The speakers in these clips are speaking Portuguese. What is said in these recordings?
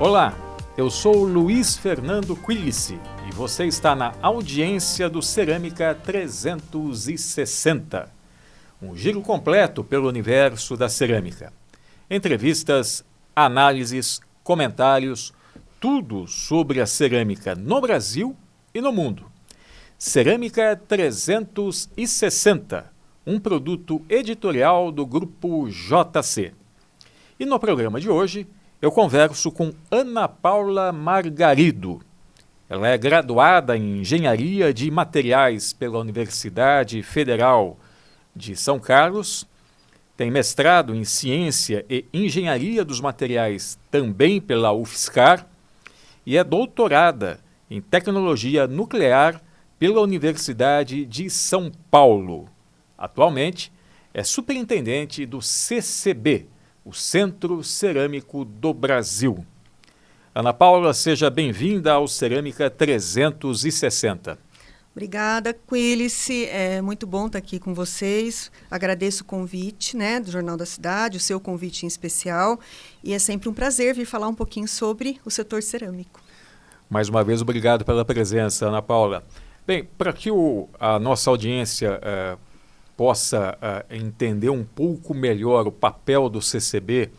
Olá, eu sou Luiz Fernando Quilici e você está na audiência do Cerâmica 360. Um giro completo pelo universo da cerâmica. Entrevistas, análises, comentários, tudo sobre a cerâmica no Brasil e no mundo. Cerâmica 360, um produto editorial do Grupo JC. E no programa de hoje, eu converso com Ana Paula Margarido. Ela é graduada em Engenharia de Materiais pela Universidade Federal de São Carlos, tem mestrado em Ciência e Engenharia dos Materiais também pela UFSCar e é doutorada em Tecnologia Nuclear pela Universidade de São Paulo. Atualmente, é superintendente do CCB, o Centro Cerâmico do Brasil. Ana Paula, seja bem-vinda ao Cerâmica 360. Obrigada, Quilici. É muito bom estar aqui com vocês. Agradeço o convite, do Jornal da Cidade, o seu convite em especial. E é sempre um prazer vir falar um pouquinho sobre o setor cerâmico. Mais uma vez, obrigado pela presença, Ana Paula. Bem, para que a nossa audiência possa entender um pouco melhor o papel do CCB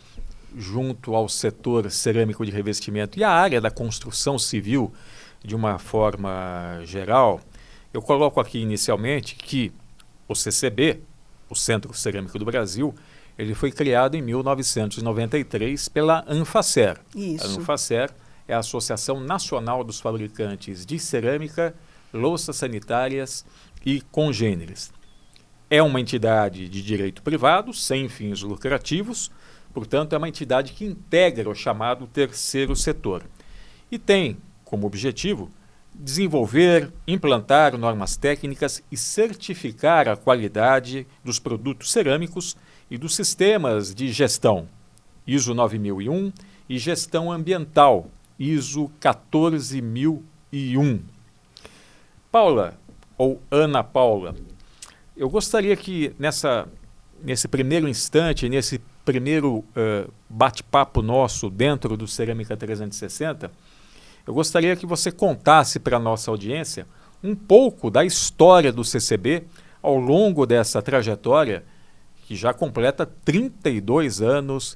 junto ao setor cerâmico de revestimento e a área da construção civil de uma forma geral, eu coloco aqui inicialmente que o CCB, o Centro Cerâmico do Brasil, ele foi criado em 1993 pela Anfacer. Isso. A Anfacer é a Associação Nacional dos Fabricantes de Cerâmica, Louças Sanitárias e Congêneres. É uma entidade de direito privado, sem fins lucrativos, portanto é uma entidade que integra o chamado terceiro setor. E tem como objetivo desenvolver, implantar normas técnicas e certificar a qualidade dos produtos cerâmicos e dos sistemas de gestão ISO 9001 e gestão ambiental ISO 14001. Paula, ou Ana Paula, eu gostaria que nesse primeiro instante, nesse primeiro bate-papo nosso dentro do Cerâmica 360, eu gostaria que você contasse para a nossa audiência um pouco da história do CCB ao longo dessa trajetória que já completa 32 anos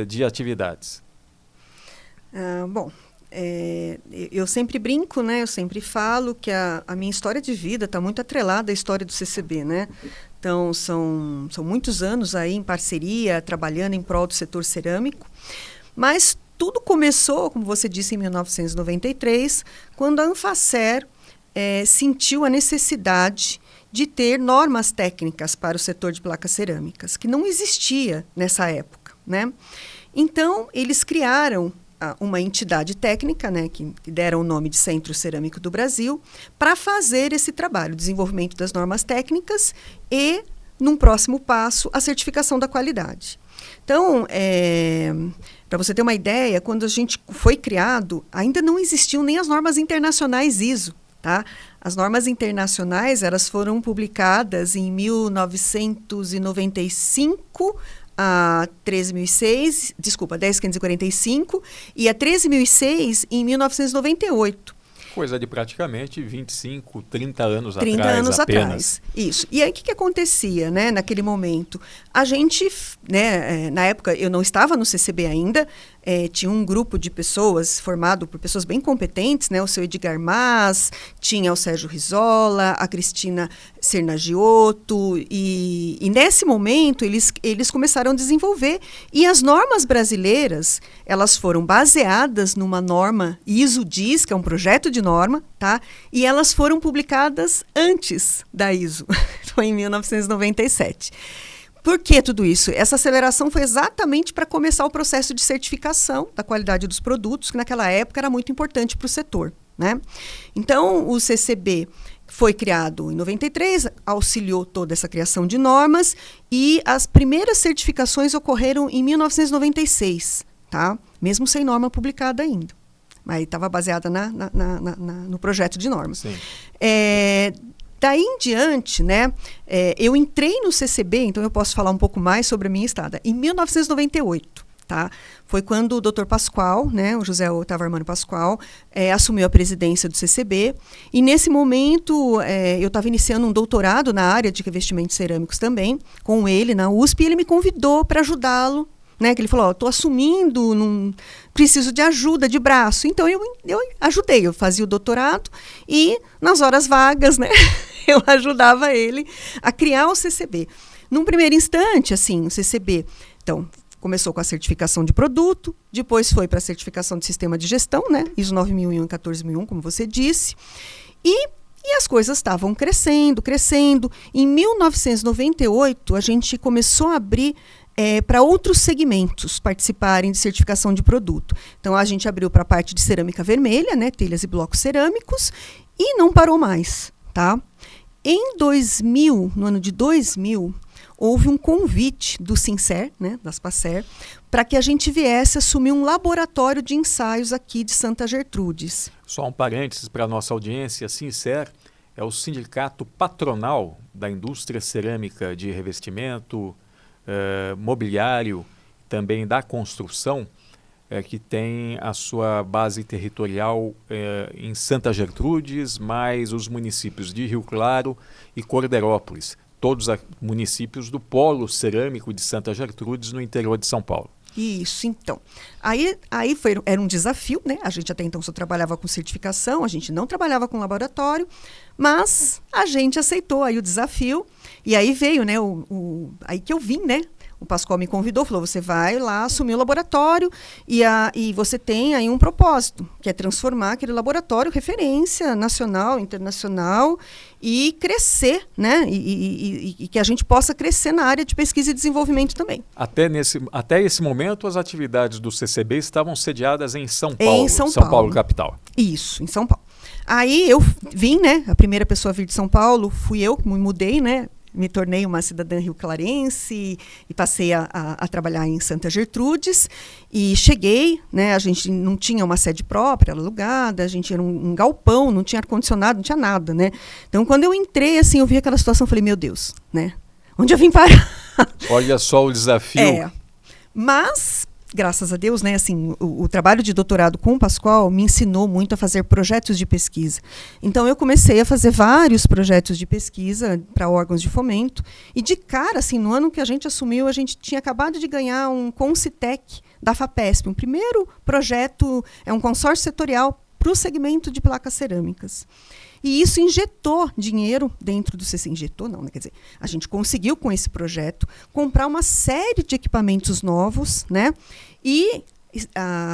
de atividades. Eu sempre brinco, eu sempre falo que a minha história de vida está muito atrelada à história do CCB, Então, são muitos anos aí em parceria, trabalhando em prol do setor cerâmico, mas tudo começou, como você disse, em 1993, quando a Anfacer sentiu a necessidade de ter normas técnicas para o setor de placas cerâmicas, que não existia nessa época, Então, eles criaram uma entidade técnica, que deram o nome de Centro Cerâmico do Brasil, para fazer esse trabalho, desenvolvimento das normas técnicas e, num próximo passo, a certificação da qualidade. Então, para você ter uma ideia, quando a gente foi criado, ainda não existiam nem as normas internacionais ISO, tá? As normas internacionais, elas foram publicadas em 1995, a 10.545 e a 13.006 em 1998. Coisa de praticamente 25, 30 anos 30 atrás anos apenas. Atrás. Isso. E aí, o que acontecia, naquele momento? A gente, na época, eu não estava no CCB ainda, tinha um grupo de pessoas formado por pessoas bem competentes, o seu Edgar Mas, tinha o Sérgio Rizola, a Cristina Sernagiotto, e nesse momento eles começaram a desenvolver. E as normas brasileiras, elas foram baseadas numa norma ISO-DIS, que é um projeto de norma, tá? E elas foram publicadas antes da ISO, foi em 1997. Por que tudo isso? Essa aceleração foi exatamente para começar o processo de certificação da qualidade dos produtos, que naquela época era muito importante para o setor, Então, o CCB foi criado em 93, auxiliou toda essa criação de normas e as primeiras certificações ocorreram em 1996, tá? Mesmo sem norma publicada ainda. Mas estava baseada no projeto de normas. Daí em diante, eu entrei no CCB, então eu posso falar um pouco mais sobre a minha estada, em 1998. Tá? Foi quando o Dr. Pascoal, né, o José Otávio Armando Pascoal, assumiu a presidência do CCB. E nesse momento, eu estava iniciando um doutorado na área de revestimentos cerâmicos também, com ele na USP, e ele me convidou para ajudá-lo. Né, que ele falou, estou assumindo, preciso de ajuda, de braço. Então, eu ajudei, eu fazia o doutorado e, nas horas vagas, né, eu ajudava ele a criar o CCB. Num primeiro instante, assim, o CCB, então, começou com a certificação de produto, depois foi para a certificação de sistema de gestão, né, ISO 9001 e 14001, como você disse, e as coisas estavam crescendo. Em 1998, a gente começou a abrir para outros segmentos participarem de certificação de produto. Então, a gente abriu para a parte de cerâmica vermelha, né, telhas e blocos cerâmicos, e não parou mais. Tá? Em 2000, no ano de 2000, houve um convite do Sincer, né, da Aspacer, para que a gente viesse assumir um laboratório de ensaios aqui de Santa Gertrudes. Só um parênteses para a nossa audiência, Sincer é o sindicato patronal da indústria cerâmica de revestimento, mobiliário, também da construção, que tem a sua base territorial em Santa Gertrudes, mais os municípios de Rio Claro e Corderópolis, todos municípios do polo cerâmico de Santa Gertrudes, no interior de São Paulo. Isso, então. Aí era um desafio, né? A gente até então só trabalhava com certificação, a gente não trabalhava com laboratório, mas a gente aceitou aí o desafio. E aí veio, né? Aí que eu vim, né? O Pascoal me convidou, falou, você vai lá assumir o laboratório e você tem aí um propósito, que é transformar aquele laboratório referência nacional, internacional e crescer, né? E que a gente possa crescer na área de pesquisa e desenvolvimento também. Até esse momento, as atividades do CCB estavam sediadas em São Paulo, São Paulo capital. Isso, em São Paulo. Aí eu vim, né? A primeira pessoa a vir de São Paulo fui eu, que me mudei, né? Me tornei uma cidadã rio-clarense e passei a trabalhar em Santa Gertrudes. E cheguei, né, a gente não tinha uma sede própria, alugada, a gente era um galpão, não tinha ar-condicionado, não tinha nada, né? Então, quando eu entrei, assim, eu vi aquela situação, eu falei, meu Deus, né? Onde eu vim parar? Olha só o desafio. Mas, graças a Deus, né, assim, o trabalho de doutorado com o Pascoal me ensinou muito a fazer projetos de pesquisa. Então, eu comecei a fazer vários projetos de pesquisa para órgãos de fomento. E, de cara, assim, no ano que a gente assumiu, a gente tinha acabado de ganhar um Concitec da FAPESP. Um primeiro projeto, um consórcio setorial para o segmento de placas cerâmicas. E isso injetou dinheiro dentro do CCB. Injetou, não, né? Quer dizer, a gente conseguiu, com esse projeto, comprar uma série de equipamentos novos, né? E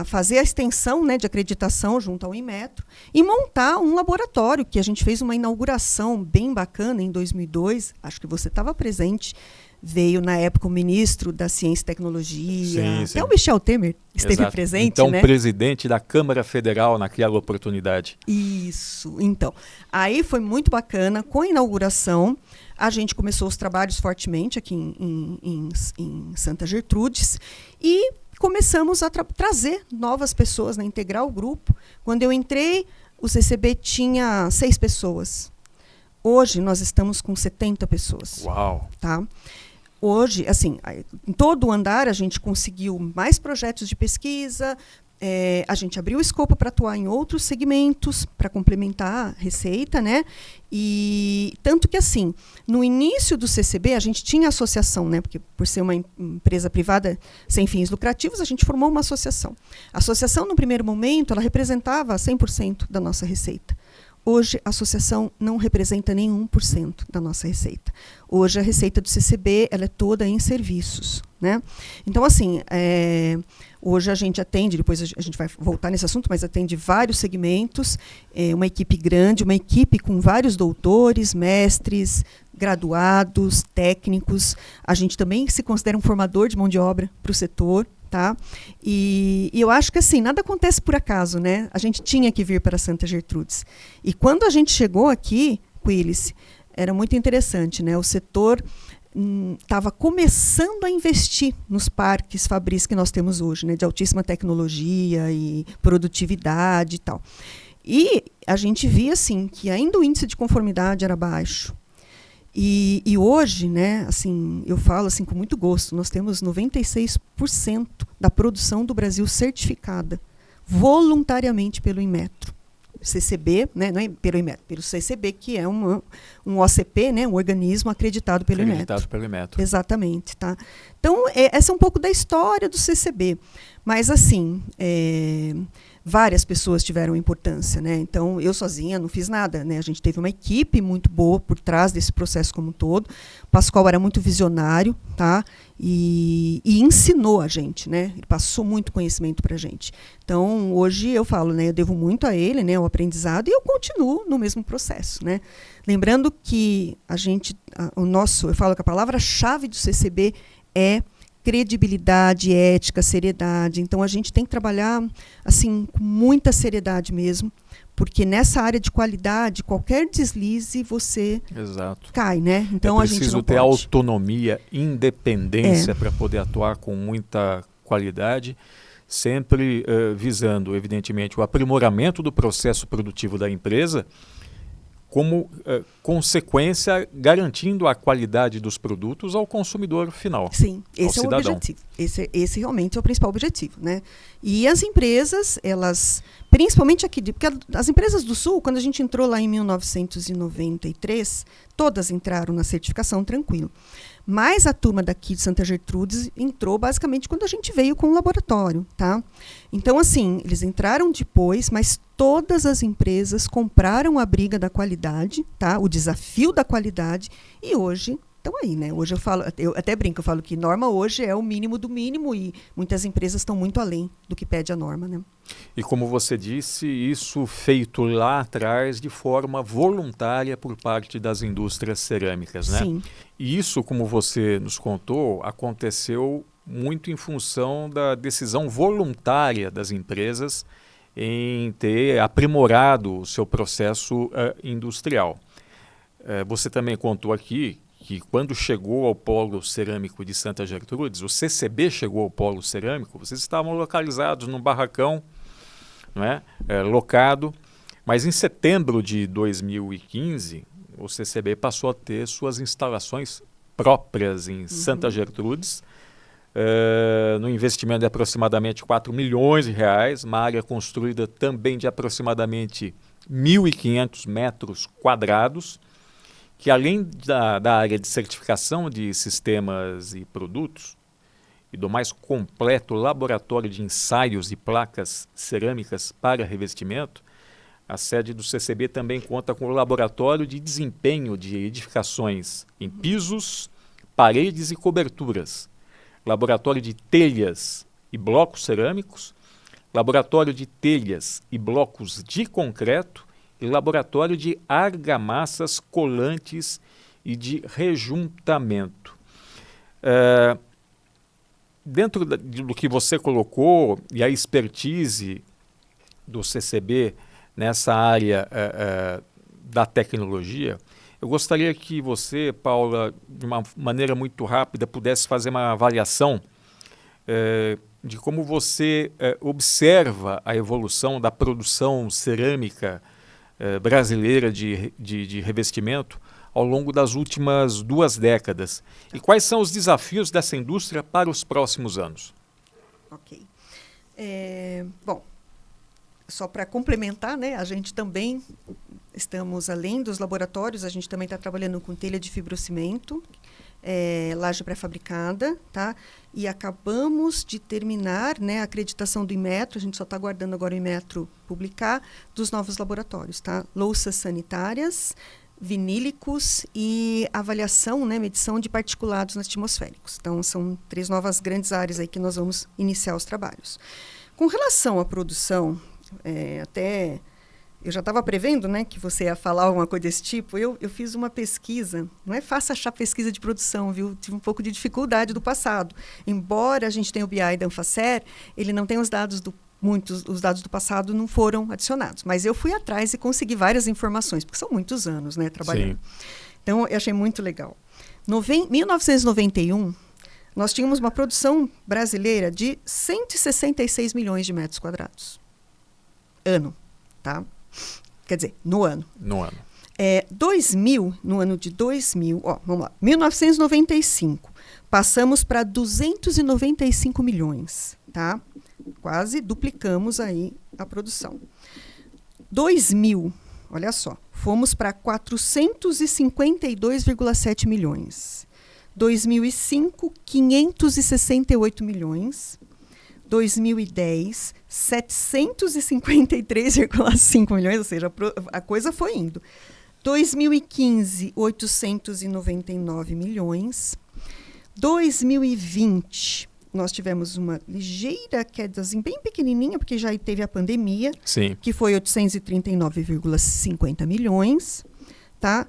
fazer a extensão, né, de acreditação junto ao Inmetro e montar um laboratório, que a gente fez uma inauguração bem bacana em 2002, acho que você estava presente, veio na época o ministro da Ciência e Tecnologia, até o Michel Temer esteve presente. Então, né? Presidente da Câmara Federal naquela oportunidade. Isso, então. Aí foi muito bacana, com a inauguração, a gente começou os trabalhos fortemente aqui em Santa Gertrudes e começamos a trazer novas pessoas, né, integrar o grupo. Quando eu entrei, o CCB tinha 6 pessoas. Hoje, nós estamos com 70 pessoas. Uau! Tá? Hoje, assim, em todo o andar, a gente conseguiu mais projetos de pesquisa, a gente abriu o escopo para atuar em outros segmentos, para complementar a receita, né? E tanto que, assim, no início do CCB, a gente tinha associação, né? Porque, por ser uma empresa privada sem fins lucrativos, a gente formou uma associação. A associação, no primeiro momento, ela representava 100% da nossa receita. Hoje, a associação não representa nem 1% da nossa receita. Hoje, a receita do CCB ela é toda em serviços, né? Então, assim, hoje a gente atende, depois a gente vai voltar nesse assunto, mas atende vários segmentos, uma equipe grande, uma equipe com vários doutores, mestres, graduados, técnicos. A gente também se considera um formador de mão de obra para o setor. Tá? E eu acho que assim, nada acontece por acaso, né? A gente tinha que vir para Santa Gertrudes. E quando a gente chegou aqui, Quilice, era muito interessante, né? O setor estava começando a investir nos parques fabris que nós temos hoje, né? De altíssima tecnologia e produtividade e tal. E a gente via assim, que ainda o índice de conformidade era baixo. E hoje, né, assim, eu falo assim com muito gosto, nós temos 96% da produção do Brasil certificada voluntariamente pelo Inmetro. CCB, né, não é pelo Inmetro, pelo CCB, que é um OCP, né, um organismo acreditado pelo Inmetro. Acreditado pelo Inmetro. Exatamente. Tá? Então, essa é um pouco da história do CCB. Mas, assim, várias pessoas tiveram importância, né? Então, eu sozinha não fiz nada, né? A gente teve uma equipe muito boa por trás desse processo como um todo. O Pascoal era muito visionário, tá? E ensinou a gente, né? Ele passou muito conhecimento para a gente. Então, hoje eu falo, né? Eu devo muito a ele, né? O aprendizado, e eu continuo no mesmo processo, né? Lembrando que eu falo que a palavra-chave do CCB é credibilidade, ética, seriedade. Então, a gente tem que trabalhar assim com muita seriedade mesmo, porque nessa área de qualidade, qualquer deslize, você cai, né? Então, a gente não ter pode. Autonomia, independência para poder atuar com muita qualidade, sempre visando, evidentemente, o aprimoramento do processo produtivo da empresa, como consequência, garantindo a qualidade dos produtos ao consumidor final. Sim, esse é o objetivo. Esse realmente é o principal objetivo, né? E as empresas, elas, principalmente aqui, porque as empresas do Sul, quando a gente entrou lá em 1993, todas entraram na certificação tranquilo. Mas a turma daqui de Santa Gertrudes entrou basicamente quando a gente veio com o laboratório, tá? Então, assim, eles entraram depois, mas todas as empresas compraram a briga da qualidade, tá? O desafio da qualidade, e hoje estão aí, né? Hoje eu até brinco, eu falo que norma hoje é o mínimo do mínimo, e muitas empresas estão muito além do que pede a norma, né? E como você disse, isso feito lá atrás de forma voluntária por parte das indústrias cerâmicas, né? Sim. E isso, como você nos contou, aconteceu muito em função da decisão voluntária das empresas em ter aprimorado o seu processo industrial. Você também contou aqui que quando chegou ao Polo Cerâmico de Santa Gertrudes, o CCB chegou ao Polo Cerâmico, vocês estavam localizados num barracão, não é? Locado, mas em setembro de 2015, o CCB passou a ter suas instalações próprias em Santa Gertrudes, no investimento de aproximadamente 4 milhões de reais, uma área construída também de aproximadamente 1.500 metros quadrados, que além da área de certificação de sistemas e produtos, e do mais completo laboratório de ensaios e placas cerâmicas para revestimento, a sede do CCB também conta com o laboratório de desempenho de edificações em pisos, paredes e coberturas, laboratório de telhas e blocos cerâmicos, laboratório de telhas e blocos de concreto e laboratório de argamassas colantes e de rejuntamento. Dentro do que você colocou e a expertise do CCB nessa área da tecnologia, eu gostaria que você, Paula, de uma maneira muito rápida, pudesse fazer uma avaliação de como você observa a evolução da produção cerâmica brasileira de revestimento ao longo das últimas 2 décadas. E quais são os desafios dessa indústria para os próximos anos? Ok. Bom, só para complementar, né, a gente também estamos, além dos laboratórios, a gente também está trabalhando com telha de fibrocimento, laje pré-fabricada, tá? E acabamos de terminar, né, a acreditação do Inmetro, a gente só está aguardando agora o Inmetro publicar, dos novos laboratórios, tá? Louças sanitárias, vinílicos e avaliação, né, medição de particulados atmosféricos. Então, são 3 novas grandes áreas aí que nós vamos iniciar os trabalhos. Com relação à produção, até eu já estava prevendo, né, que você ia falar alguma coisa desse tipo. Eu fiz uma pesquisa, não é fácil achar pesquisa de produção, viu? Tive um pouco de dificuldade do passado. Embora a gente tenha o BI da Anfacer, ele não tem os dados os dados do passado não foram adicionados. Mas eu fui atrás e consegui várias informações, porque são muitos anos, né, trabalhando. Sim. Então, eu achei muito legal. Em 1991, nós tínhamos uma produção brasileira de 166 milhões de metros quadrados. Ano, tá? Quer dizer, no ano. No ano. No ano de 2000, vamos lá, 1995, passamos para 295 milhões, tá? Quase duplicamos aí a produção. 2000, olha só, fomos para 452,7 milhões. 2005, 568 milhões. 2010, 753,5 milhões, ou seja, a coisa foi indo. 2015, 899 milhões. 2020, nós tivemos uma ligeira quedazinha, bem pequenininha, porque já teve a pandemia, Sim. que foi 839,50 milhões, tá?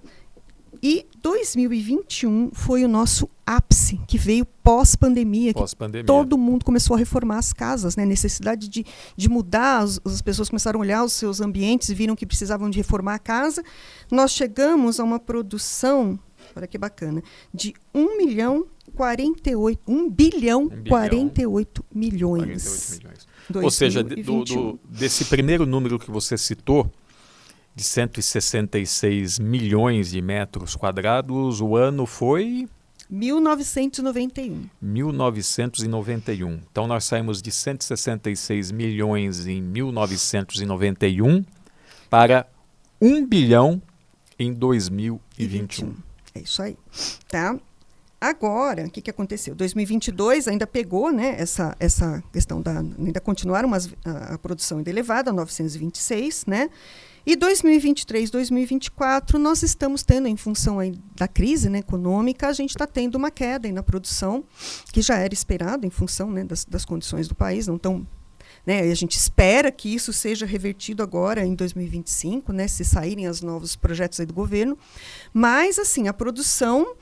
E 2021 foi o nosso ápice, que veio pós-pandemia, que todo mundo começou a reformar as casas, né? Necessidade de mudar, as pessoas começaram a olhar os seus ambientes e viram que precisavam de reformar a casa. Nós chegamos a uma produção, olha que bacana, de 1 bilhão 48 milhões. Ou seja, desse primeiro número que você citou, de 166 milhões de metros quadrados, o ano foi? 1991. 1991. Então, nós saímos de 166 milhões em 1991 para 1 bilhão em 2021. É isso aí. Tá? Agora, o que aconteceu? 2022 ainda pegou, né, essa questão ainda continuaram a produção ainda elevada, 926, né? E 2023, 2024, nós estamos tendo, em função aí da crise, né, econômica, a gente está tendo uma queda aí na produção, que já era esperado em função, né, das condições do país, não tão, né, a gente espera que isso seja revertido agora em 2025, né, se saírem os novos projetos aí do governo. Mas, assim, a produção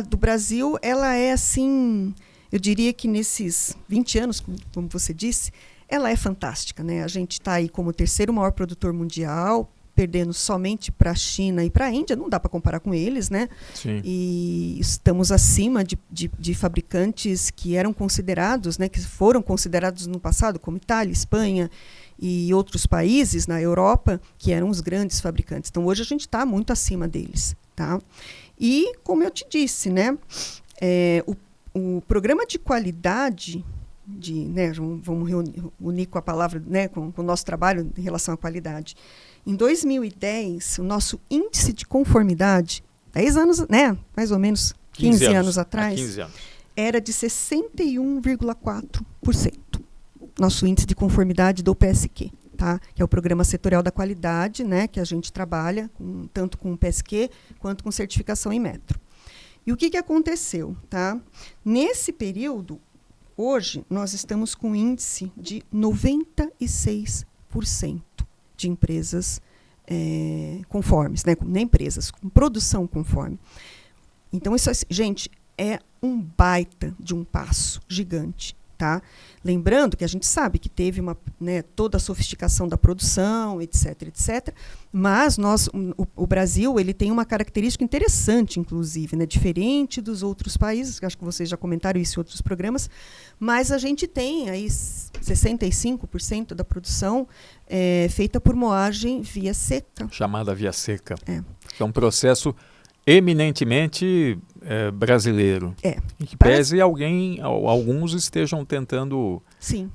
do Brasil, ela é assim, eu diria que nesses 20 anos, como você disse, ela é fantástica, né? A gente está aí como o terceiro maior produtor mundial, perdendo somente para a China e para a Índia, não dá para comparar com eles, né? Sim. E estamos acima de fabricantes que eram considerados, né, que foram considerados no passado, como Itália, Espanha e outros países na Europa, que eram os grandes fabricantes. Então, hoje a gente está muito acima deles, tá? E, como eu te disse, né, o programa de qualidade, né, vamos unir com a palavra, né, com o nosso trabalho em relação à qualidade. Em 2010, o nosso índice de conformidade, 10 anos, né, mais ou menos 15 anos atrás, 15 anos. era de 61,4%. Nosso índice de conformidade do PSQ. Tá? Que é o Programa Setorial da Qualidade, né, que a gente trabalha tanto com o PSQ quanto com certificação em metro. E o que aconteceu? Tá? Nesse período, hoje, nós estamos com um índice de 96% de empresas conformes, né, empresas com produção conforme. Então, isso, gente, é um baita de um passo gigante. Tá? Lembrando que a gente sabe que teve toda a sofisticação da produção, etc., mas o Brasil ele tem uma característica interessante, inclusive, né? Diferente dos outros países, que acho que vocês já comentaram isso em outros programas, mas a gente tem aí 65% da produção feita por moagem via seca. Chamada via seca. Que é um processo eminentemente brasileiro. Em que pese alguns estejam tentando Sim.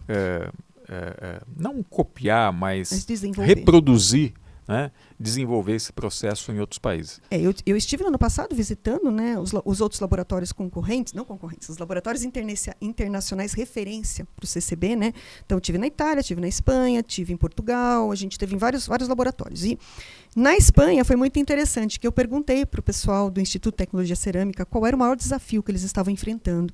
Não copiar, mas reproduzir, né, desenvolver esse processo em outros países. Eu estive no ano passado visitando, né, os outros laboratórios os laboratórios internacionais referência para o CCB, né? Então, eu estive na Itália, estive na Espanha, estive em Portugal, a gente teve em vários laboratórios. E na Espanha foi muito interessante, que eu perguntei para o pessoal do Instituto de Tecnologia Cerâmica qual era o maior desafio que eles estavam enfrentando.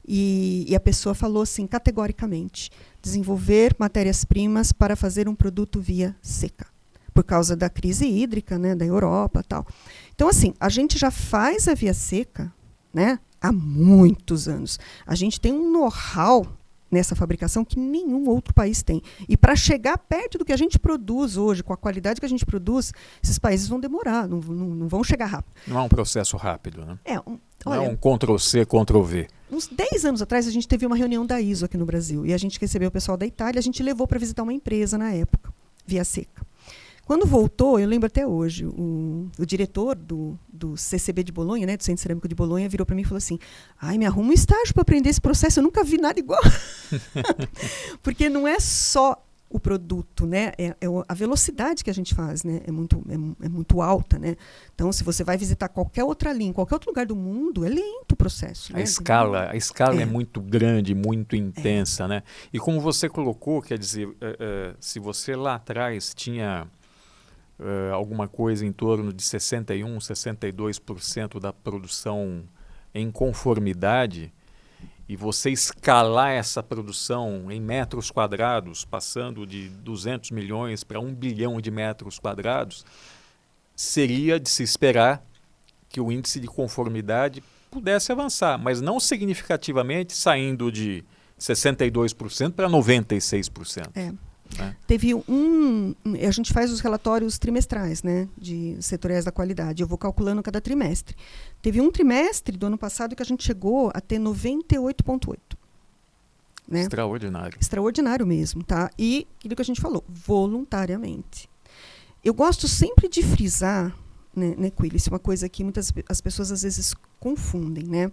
E a pessoa falou assim, categoricamente, desenvolver matérias-primas para fazer um produto via seca, por causa da crise hídrica, né, da Europa e tal. Então, assim, a gente já faz a via seca, né, há muitos anos. A gente tem um know-how nessa fabricação que nenhum outro país tem. E para chegar perto do que a gente produz hoje, com a qualidade que a gente produz, esses países vão demorar, não vão chegar rápido. Não é um processo rápido, né? Olha, não é um Ctrl-C, Ctrl-V. Uns 10 anos atrás, a gente teve uma reunião da ISO aqui no Brasil. E a gente recebeu o pessoal da Itália, a gente levou para visitar uma empresa na época, via seca. Quando voltou, eu lembro até hoje, o diretor do CCB de Bolonha, né, do Centro Cerâmico de Bolonha, virou para mim e falou assim: ai, me arruma um estágio para aprender esse processo, eu nunca vi nada igual. Porque não é só o produto, né? A velocidade que a gente faz, né? É muito alta, né? Então, se você vai visitar qualquer outra linha, qualquer outro lugar do mundo, é lento o processo. A né? escala é muito grande, muito intensa, né? E como você colocou, quer dizer, se você lá atrás tinha alguma coisa em torno de 61%, 62% da produção em conformidade, e você escalar essa produção em metros quadrados, passando de 200 milhões para 1 bilhão de metros quadrados, seria de se esperar que o índice de conformidade pudesse avançar, mas não significativamente saindo de 62% para 96%. Né? Teve a gente faz os relatórios trimestrais, né, de setoriais da qualidade. Eu vou calculando cada trimestre. Teve um trimestre do ano passado que a gente chegou a ter 98,8. Né? Extraordinário. Extraordinário mesmo, tá? E aquilo que a gente falou, voluntariamente. Eu gosto sempre de frisar, né, Quili, isso é uma coisa que as pessoas às vezes confundem, né?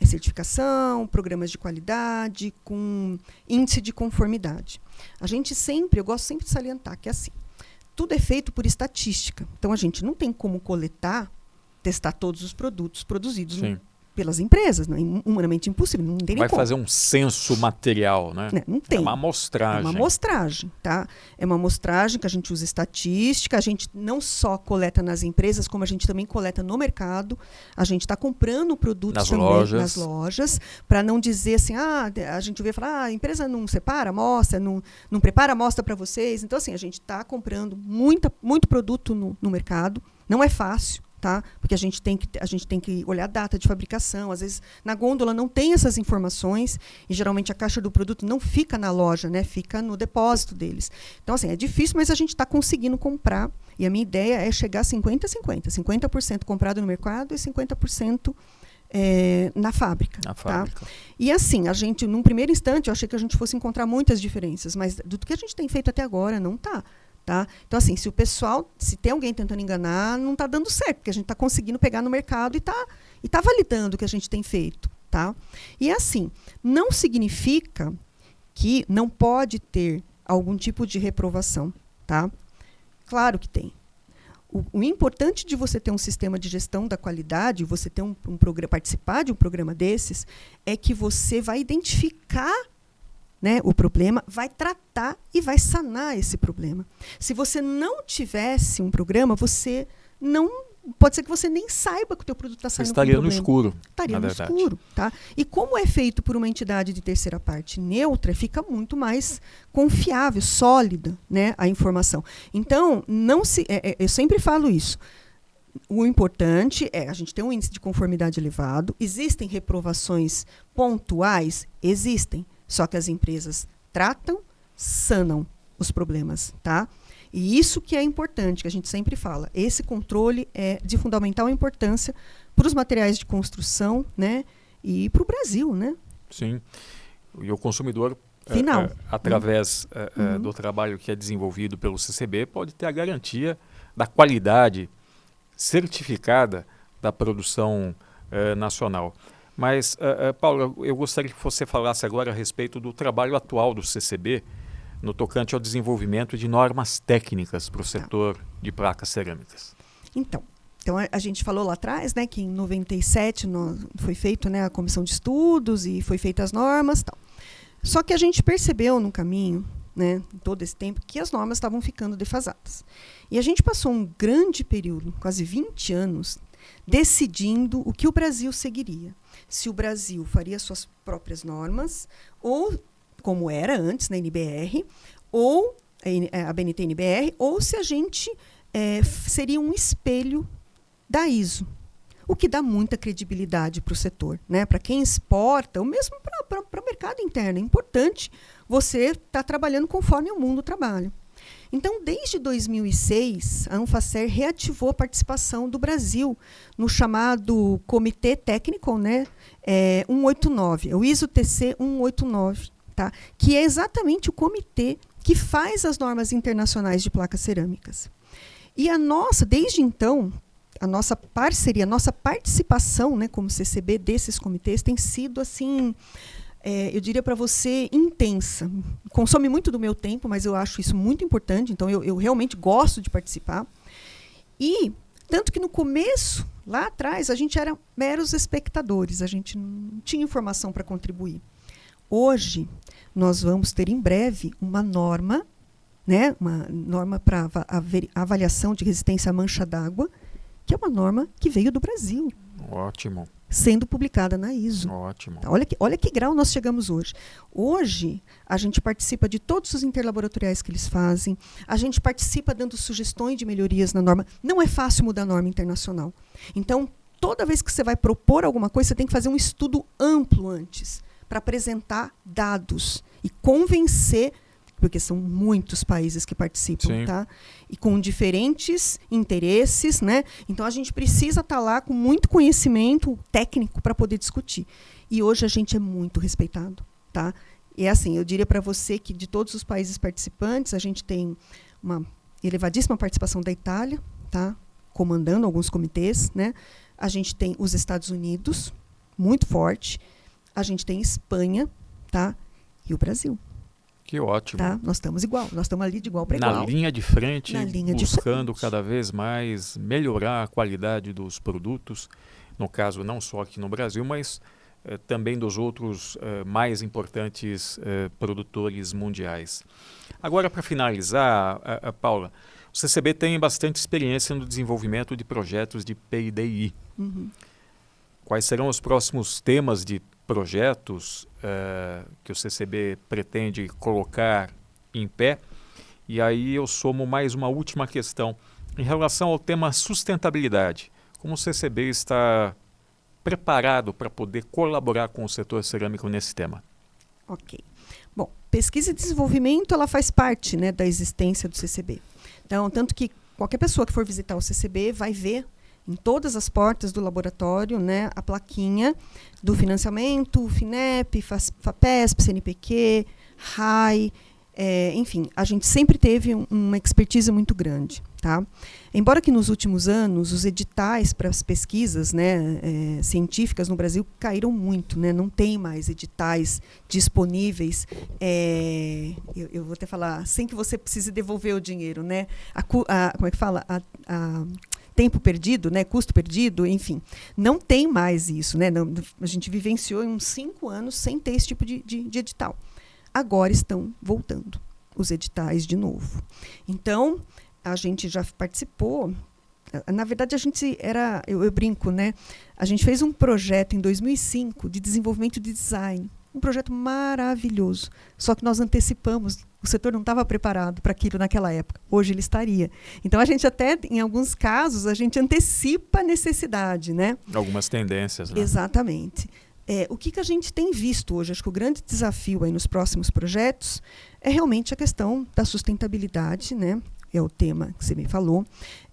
Certificação, programas de qualidade, com índice de conformidade. Eu gosto sempre de salientar que assim, tudo é feito por estatística. Então, a gente não tem como testar todos os produtos produzidos pelas empresas. Não é humanamente impossível. Não tem nem como. Fazer um censo material, né? Não tem. É uma amostragem. É uma amostragem, tá? É uma amostragem que a gente usa estatística, a gente não só coleta nas empresas, como a gente também coleta no mercado. A gente está comprando produtos nas lojas, para não dizer assim, a gente vê falar, a empresa não separa amostra, não prepara amostra para vocês. Então, assim, a gente está comprando muito produto no mercado. Não é fácil. Tá? Porque a gente tem que olhar a data de fabricação. Às vezes, na gôndola não tem essas informações e, geralmente, a caixa do produto não fica na loja, né? Fica no depósito deles. Então, assim, é difícil, mas a gente está conseguindo comprar. E a minha ideia é chegar a 50-50. 50% comprado no mercado e 50% na fábrica. Tá? E, assim, num primeiro instante, eu achei que a gente fosse encontrar muitas diferenças, mas do que a gente tem feito até agora, não está. Tá? Então, assim, se tem alguém tentando enganar, não está dando certo, porque a gente está conseguindo pegar no mercado e está validando o que a gente tem feito. Tá? E, assim, não significa que não pode ter algum tipo de reprovação. Tá? Claro que tem. O importante de você ter um sistema de gestão da qualidade, você ter participar de um programa desses, é que você vai identificar, né, o problema, vai tratar e vai sanar esse problema. Se você não tivesse um programa, pode ser que você nem saiba que o teu produto está saindo com problema. Estaria no escuro. Estaria no escuro. Tá? E como é feito por uma entidade de terceira parte neutra, fica muito mais confiável, sólida, né, a informação. Então, eu sempre falo isso. O importante é a gente ter um índice de conformidade elevado. Existem reprovações pontuais? Existem. Só que as empresas tratam, sanam os problemas, tá? E isso que é importante, que a gente sempre fala. Esse controle é de fundamental importância para os materiais de construção, né? E para o Brasil, né? Sim. E o consumidor, final, através do trabalho que é desenvolvido pelo CCB, pode ter a garantia da qualidade certificada da produção nacional. Mas, Paula, eu gostaria que você falasse agora a respeito do trabalho atual do CCB no tocante ao desenvolvimento de normas técnicas para o setor de placas cerâmicas. Então a gente falou lá atrás, né, que em 97 foi feito, né, a comissão de estudos e foi feitas as normas, tal. Só que a gente percebeu no caminho, né, em todo esse tempo, que as normas estavam ficando defasadas. E a gente passou um grande período, quase 20 anos, decidindo o que o Brasil seguiria. Se o Brasil faria suas próprias normas, ou como era antes na NBR, ou a BNT-NBR, ou se a gente seria um espelho da ISO. O que dá muita credibilidade para o setor, né? Para quem exporta, ou mesmo para o mercado interno. É importante você estar trabalhando conforme o mundo trabalha. Então, desde 2006, a Anfacer reativou a participação do Brasil no chamado Comitê Técnico, né, 189, o ISO TC 189. tá? Que é exatamente o comitê que faz as normas internacionais de placas cerâmicas. E desde então, a nossa parceria, a nossa participação, né, como CCB desses comitês tem sido assim, eu diria para você, intensa. Consome muito do meu tempo, mas eu acho isso muito importante, então eu realmente gosto de participar. E tanto que no começo, lá atrás, a gente era meros espectadores, a gente não tinha informação para contribuir. Hoje, nós vamos ter em breve uma norma, né, uma norma para avaliação de resistência à mancha d'água, que é uma norma que veio do Brasil. Ótimo. Sendo publicada na ISO. Ótimo. Olha que grau nós chegamos hoje. Hoje, a gente participa de todos os interlaboratoriais que eles fazem, a gente participa dando sugestões de melhorias na norma. Não é fácil mudar a norma internacional. Então, toda vez que você vai propor alguma coisa, você tem que fazer um estudo amplo antes, para apresentar dados e convencer, porque são muitos países que participam, tá? E com diferentes interesses, né? Então, a gente precisa estar lá com muito conhecimento técnico para poder discutir. E hoje a gente é muito respeitado, tá? E assim, eu diria para você que de todos os países participantes, a gente tem uma elevadíssima participação da Itália, tá? Comandando alguns comitês, né? A gente tem os Estados Unidos, muito forte. A gente tem Espanha, tá? E o Brasil. Que ótimo. Tá? Nós estamos ali de igual para igual. Na linha de frente, buscando cada vez mais melhorar a qualidade dos produtos, no caso não só aqui no Brasil, mas também dos outros mais importantes produtores mundiais. Agora, para finalizar, Paula, o CCB tem bastante experiência no desenvolvimento de projetos de PIDI. Uhum. Quais serão os próximos temas de projetos que o CCB pretende colocar em pé? E aí eu somo mais uma última questão. Em relação ao tema sustentabilidade, como o CCB está preparado para poder colaborar com o setor cerâmico nesse tema? Ok. Bom, pesquisa e desenvolvimento ela faz parte, né, da existência do CCB. Então, tanto que qualquer pessoa que for visitar o CCB vai ver em todas as portas do laboratório, né, a plaquinha do financiamento, FINEP, FAPESP, CNPq, RAI, enfim, a gente sempre teve uma expertise muito grande. Tá? Embora que nos últimos anos os editais para as pesquisas, né, científicas no Brasil caíram muito, né? Não tem mais editais disponíveis, eu vou até falar, sem que você precise devolver o dinheiro, né? Como é que fala? Tempo perdido, né, custo perdido, enfim, não tem mais isso, né? Não, a gente vivenciou em uns 5 anos sem ter esse tipo de edital. Agora estão voltando os editais de novo. Então, a gente já participou, na verdade eu brinco, né? A gente fez um projeto em 2005 de desenvolvimento de design, um projeto maravilhoso, só que nós antecipamos, o setor não estava preparado para aquilo naquela época, hoje ele estaria. Então a gente até, em alguns casos, a gente antecipa a necessidade, né? Algumas tendências, né? Exatamente. O que a gente tem visto hoje, acho que o grande desafio aí nos próximos projetos é realmente a questão da sustentabilidade, né? É o tema que você me falou.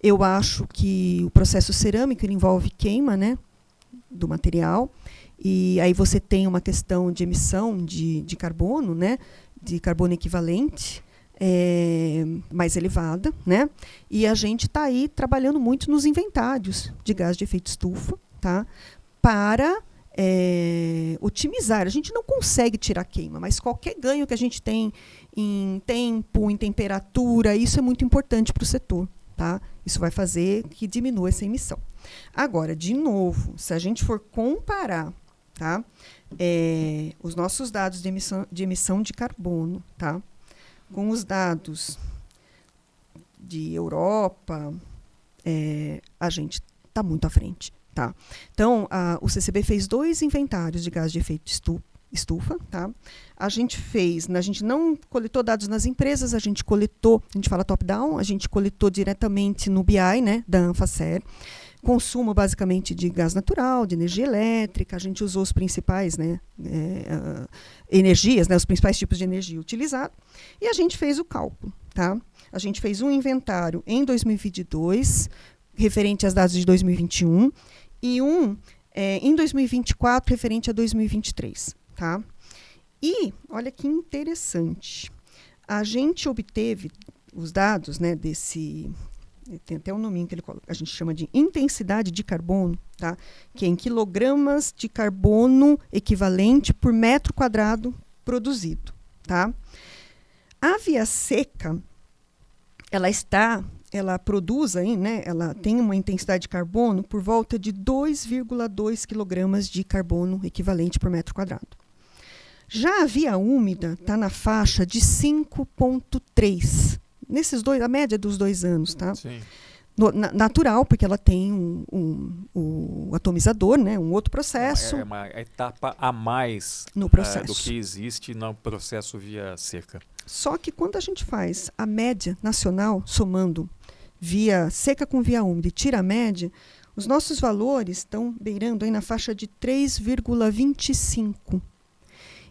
Eu acho que o processo cerâmico envolve queima, né, do material, e aí você tem uma questão de emissão de carbono, né, de carbono equivalente, mais elevada, né? E a gente está aí trabalhando muito nos inventários de gás de efeito estufa, tá? Para otimizar. A gente não consegue tirar queima, mas qualquer ganho que a gente tem em tempo, em temperatura, isso é muito importante para o setor. Tá? Isso vai fazer que diminua essa emissão. Agora, de novo, se a gente for comparar, tá, os nossos dados de emissão de carbono, tá, com os dados de Europa, a gente está muito à frente. Tá? Então, o CCB fez 2 inventários de gás de efeito estufa. Tá? A gente não coletou dados nas empresas, a gente fala top-down, a gente coletou diretamente no BI, né, da Anfacer, consumo basicamente de gás natural, de energia elétrica, a gente usou os principais, né, energias, né, os principais tipos de energia utilizados, e a gente fez o cálculo. Tá? A gente fez um inventário em 2022, referente aos dados de 2021, e em 2024, referente a 2023. Tá? E, olha que interessante, a gente obteve os dados, né, desse... Tem até um nominho que a gente chama de intensidade de carbono, tá? Que é em quilogramas de carbono equivalente por metro quadrado produzido. Tá? A via seca, ela produz aí, né, ela tem uma intensidade de carbono por volta de 2,2 quilogramas de carbono equivalente por metro quadrado. Já a via úmida está na faixa de 5,3. Nesses dois, a média dos 2 anos, tá? Sim. Natural, porque ela tem um atomizador, né? Um outro processo. É uma etapa a mais no processo. Do que existe no processo via seca. Só que quando a gente faz a média nacional, somando via seca com via úmida e tira a média, os nossos valores estão beirando aí na faixa de 3,25.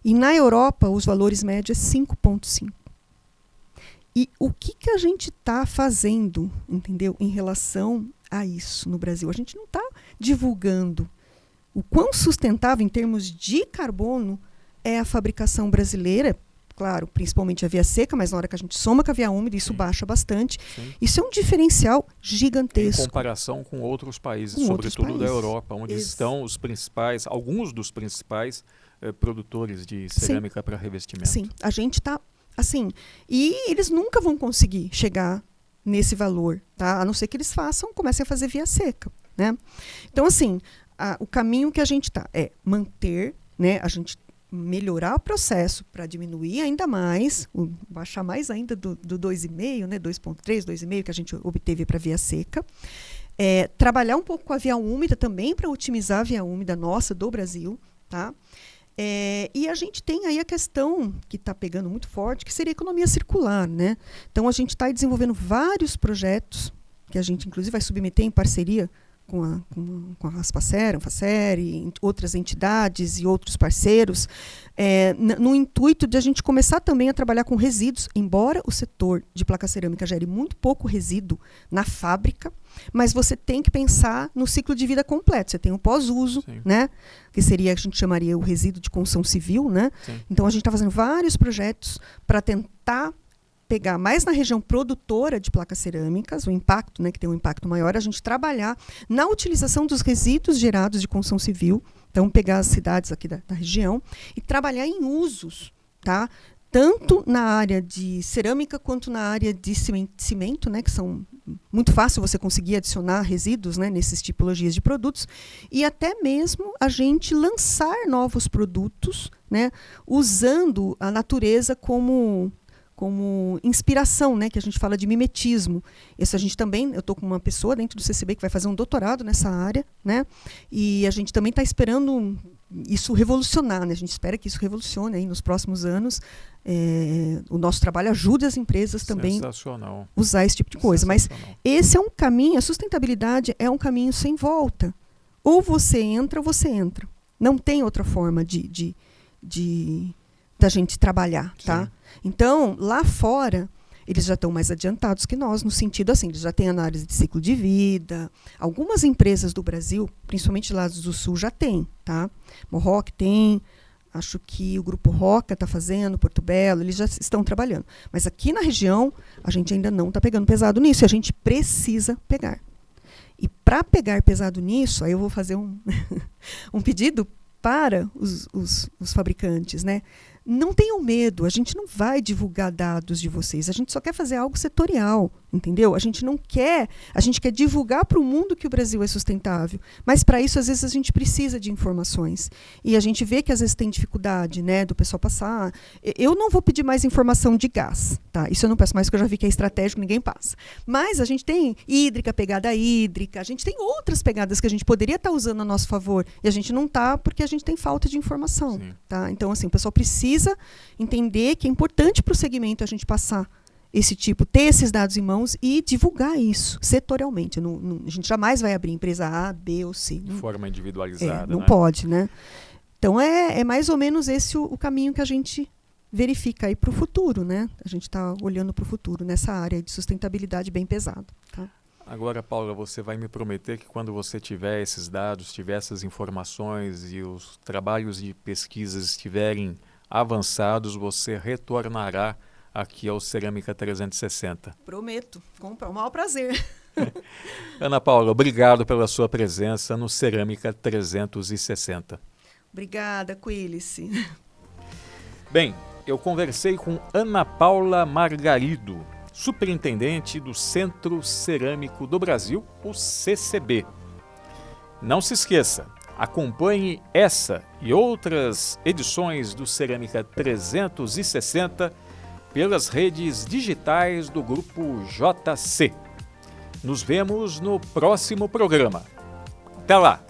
E na Europa, os valores médios é 5,5. E o que a gente está fazendo, entendeu, em relação a isso no Brasil? A gente não está divulgando o quão sustentável em termos de carbono é a fabricação brasileira, claro, principalmente a via seca, mas na hora que a gente soma com a via úmida, isso baixa bastante. Sim. Isso é um diferencial gigantesco. Em comparação com outros países, sobretudo da Europa, onde estão os principais, alguns dos principais produtores de cerâmica para revestimento. Sim, a gente está... Assim, e eles nunca vão conseguir chegar nesse valor, tá? A não ser que eles comecem a fazer via seca, né? Então, assim, o caminho que a gente está é manter, né? A gente melhorar o processo para diminuir ainda mais, baixar mais ainda do 2,5, né? 2,3, 2,5 que a gente obteve para via seca. Trabalhar um pouco com a via úmida também para otimizar a via úmida nossa do Brasil, tá? E a gente tem aí a questão que está pegando muito forte, que seria a economia circular, né? Então, a gente está desenvolvendo vários projetos, que a gente, inclusive, vai submeter em parceria com a Raspacer, Anfacer, outras entidades e outros parceiros, no intuito de a gente começar também a trabalhar com resíduos, embora o setor de placa cerâmica gere muito pouco resíduo na fábrica, mas você tem que pensar no ciclo de vida completo. Você tem o pós-uso, né? Que seria, a gente chamaria o resíduo de construção civil, né? Então, a gente está fazendo vários projetos para tentar pegar mais na região produtora de placas cerâmicas, o impacto, né, que tem um impacto maior, a gente trabalhar na utilização dos resíduos gerados de construção civil, então pegar as cidades aqui da região e trabalhar em usos, tá? Tanto na área de cerâmica quanto na área de cimento, né, que são muito fácil você conseguir adicionar resíduos, né, nessas tipologias de produtos, e até mesmo a gente lançar novos produtos, né, usando a natureza como inspiração, né, que a gente fala de mimetismo. Isso a gente também, eu estou com uma pessoa dentro do CCB que vai fazer um doutorado nessa área, né, e a gente também está esperando isso revolucionar, né, a gente espera que isso revolucione aí nos próximos anos. O nosso trabalho ajude as empresas também a usar esse tipo de coisa. Mas esse é um caminho, a sustentabilidade é um caminho sem volta. Ou você entra ou você entra. Não tem outra forma da gente trabalhar, tá? Sim. Então, lá fora, eles já estão mais adiantados que nós, no sentido assim, eles já têm análise de ciclo de vida. Algumas empresas do Brasil, principalmente lá do Sul, já têm, tá? Mohawk tem, acho que o Grupo Roca está fazendo, Porto Belo, eles já estão trabalhando. Mas aqui na região, a gente ainda não está pegando pesado nisso, e a gente precisa pegar. E para pegar pesado nisso, aí eu vou fazer um pedido para os fabricantes, né? Não tenham medo, a gente não vai divulgar dados de vocês, a gente só quer fazer algo setorial, entendeu? A gente quer divulgar para o mundo que o Brasil é sustentável, mas para isso, às vezes, a gente precisa de informações. E a gente vê que, às vezes, tem dificuldade, né, do pessoal passar. Eu não vou pedir mais informação de gás, tá? Isso eu não peço mais, porque eu já vi que é estratégico, ninguém passa. Mas a gente tem hídrica, pegada hídrica, a gente tem outras pegadas que a gente poderia estar usando a nosso favor, e a gente não está porque a gente tem falta de informação. Tá? Então, assim, o pessoal precisa entender que é importante para o segmento a gente passar ter esses dados em mãos e divulgar isso setorialmente. A gente jamais vai abrir empresa A, B ou C. De forma individualizada. Não pode, né? Então, é mais ou menos esse o caminho que a gente verifica aí para o futuro, né? A gente está olhando para o futuro nessa área de sustentabilidade bem pesada. Tá? Agora, Paula, você vai me prometer que quando você tiver esses dados, tiver essas informações e os trabalhos de pesquisa estiverem avançados, você retornará aqui ao Cerâmica 360. Prometo, com o maior prazer. Ana Paula, obrigado pela sua presença no Cerâmica 360. Obrigada, Quilice. Bem, eu conversei com Ana Paula Margarido, superintendente do Centro Cerâmico do Brasil, o CCB. Não se esqueça, acompanhe essa e outras edições do Cerâmica 360 pelas redes digitais do Grupo JC. Nos vemos no próximo programa. Até lá!